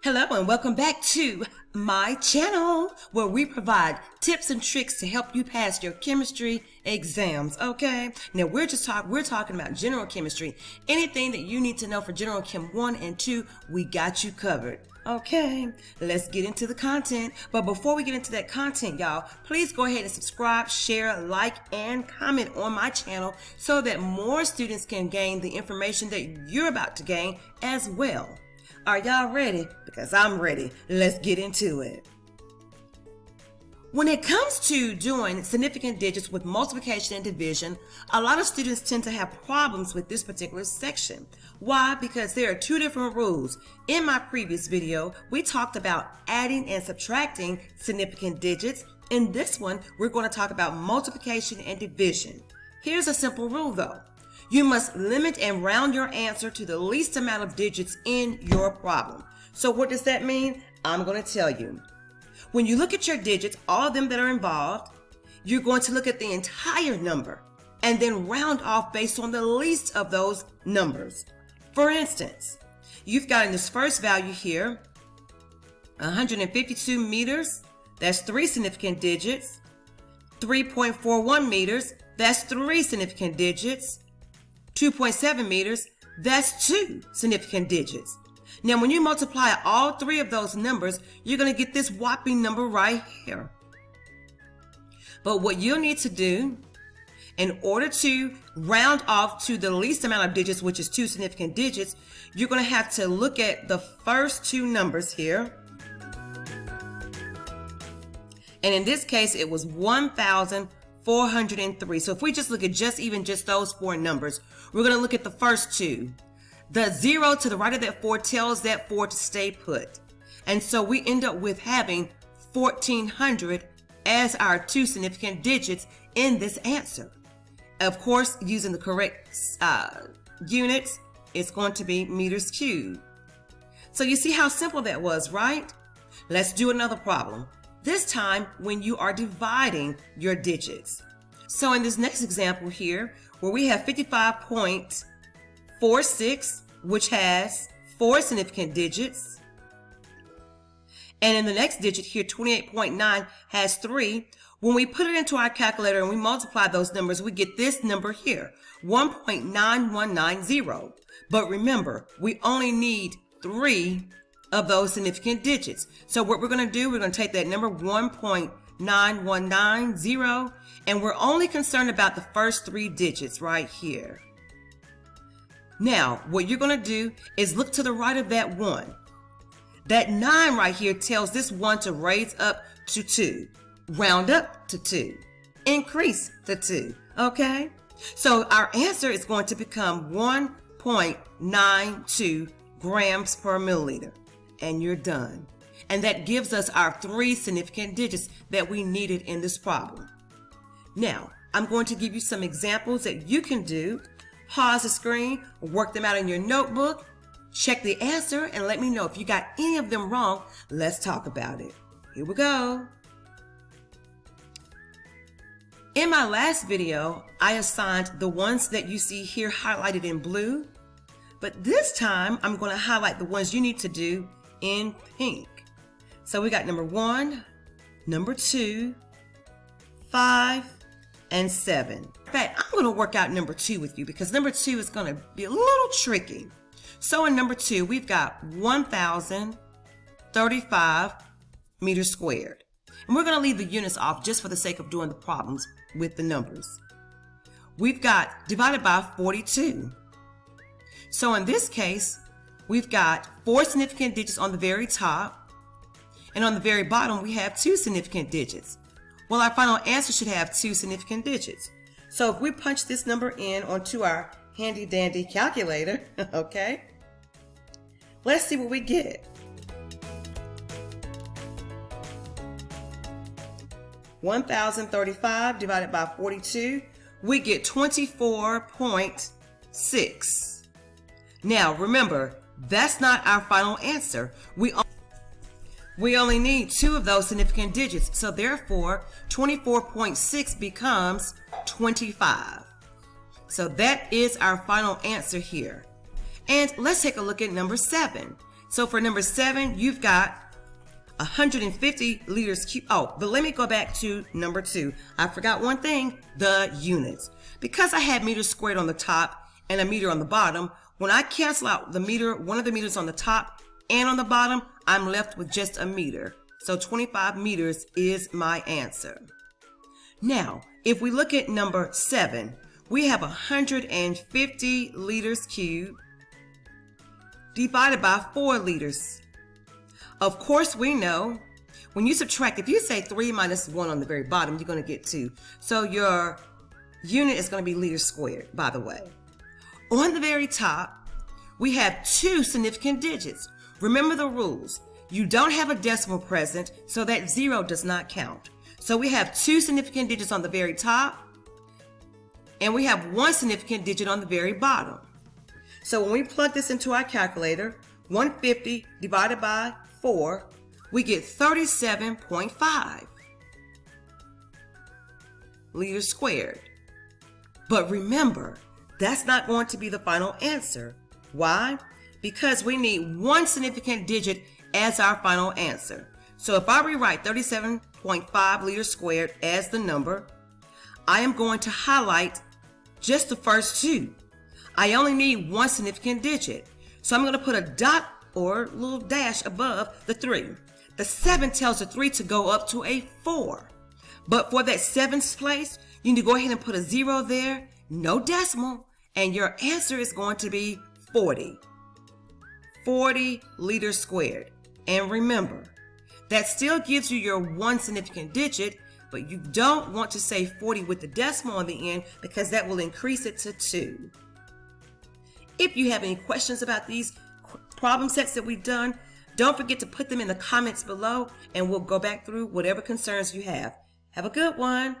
Hello and welcome back to my channel where we provide tips and tricks to help you pass your chemistry exams. Okay, now we're talking about general chemistry. Anything that you need to know for general chem 1 and 2, we got you covered. Okay, let's get into the content. But before we get into that content, y'all, please go ahead and subscribe, share, like, and comment on my channel so that more students can gain the information that you're about to gain as well. Are y'all ready? Because I'm ready. Let's get into it. When it comes to doing significant digits with multiplication and division, a lot of students tend to have problems with this particular section. Why? Because there are two different rules. In my previous video, we talked about adding and subtracting significant digits. In this one, we're going to talk about multiplication and division. Here's a simple rule though. You must limit and round your answer to the least amount of digits in your problem. So what does that mean? I'm going to tell you. When you look at your digits, all of them that are involved, you're going to look at the entire number and then round off based on the least of those numbers. For instance, you've got in this first value here, 152 meters, that's 3 significant digits. 3.41 meters, that's 3 significant digits. 2.7 meters, that's 2 significant digits. Now, when you multiply all 3 of those numbers, you're going to get this whopping number right here. But what you'll need to do in order to round off to the least amount of digits, which is 2 significant digits, you're going to have to look at the first 2 numbers here. And in this case, it was 1,403. So if we just look at just those 4 numbers, we're going to look at the first 2. The 0 to the right of that 4 tells that 4 to stay put. And so we end up with having 1,400 as our 2 significant digits in this answer. Of course, using the correct units, it's going to be meters cubed. So you see how simple that was, right? Let's do another problem. This time when you are dividing your digits. So in this next example here, where we have 55.46, which has 4 significant digits. And in the next digit here, 28.9 has 3. When we put it into our calculator and we multiply those numbers, we get this number here, 1.9190. But remember, we only need 3 of those significant digits. So what we're going to do, we're going to take that number 1.9190 and we're only concerned about the first 3 digits right here. Now, what you're going to do is look to the right of that 1. That 9 right here tells this 1 to raise up to 2, round up to 2, increase to 2, okay? So our answer is going to become 1.92 grams per milliliter. And you're done. And that gives us our 3 significant digits that we needed in this problem. Now, I'm going to give you some examples that you can do. Pause the screen, work them out in your notebook, check the answer, and let me know if you got any of them wrong. Let's talk about it. Here we go. In my last video, I assigned the ones that you see here highlighted in blue, but this time I'm going to highlight the ones you need to do in pink. So we got number 1, number 2, 5, and 7. In fact, I'm going to work out number 2 with you because number 2 is going to be a little tricky. So in number 2, we've got 1,035 meters squared. And we're going to leave the units off just for the sake of doing the problems with the numbers. We've got divided by 42. So in this case, we've got 4 significant digits on the very top, and on the very bottom we have 2 significant digits. Well, our final answer should have 2 significant digits. So if we punch this number in onto our handy dandy calculator, okay, let's see what we get. 1,035 divided by 42, we get 24.6. Now remember, that's not our final answer. We only need 2 of those significant digits. So therefore, 24.6 becomes 25. So that is our final answer here. And let's take a look at number 7. So for number 7, you've got 150 liters cubed. Oh, but let me go back to number 2. I forgot one thing, the units. Because I had meters squared on the top and a meter on the bottom, when I cancel out the meter, one of the meters on the top and on the bottom, I'm left with just a meter. So 25 meters is my answer. Now, if we look at number 7, we have 150 liters cubed divided by 4 liters. Of course, we know when you subtract, if you say 3 minus 1 on the very bottom, you're going to get 2. So your unit is going to be liters squared, by the way. On the very top, we have 2 significant digits. Remember the rules. You don't have a decimal present, so that 0 does not count. So we have 2 significant digits on the very top, and we have 1 significant digit on the very bottom. So when we plug this into our calculator, 150 divided by 4, we get 37.5 liters squared. But remember, that's not going to be the final answer. Why? Because we need 1 significant digit as our final answer. So if I rewrite 37.5 liters squared as the number, I am going to highlight just the first 2. I only need 1 significant digit. So I'm going to put a dot or little dash above the 3. The 7 tells the 3 to go up to a 4. But for that 7th place, you need to go ahead and put a 0 there, no decimal, and your answer is going to be 40. 40 liters squared. And remember, that still gives you your 1 significant digit, but you don't want to say 40 with the decimal on the end because that will increase it to 2. If you have any questions about these problem sets that we've done, don't forget to put them in the comments below and we'll go back through whatever concerns you have. Have a good one.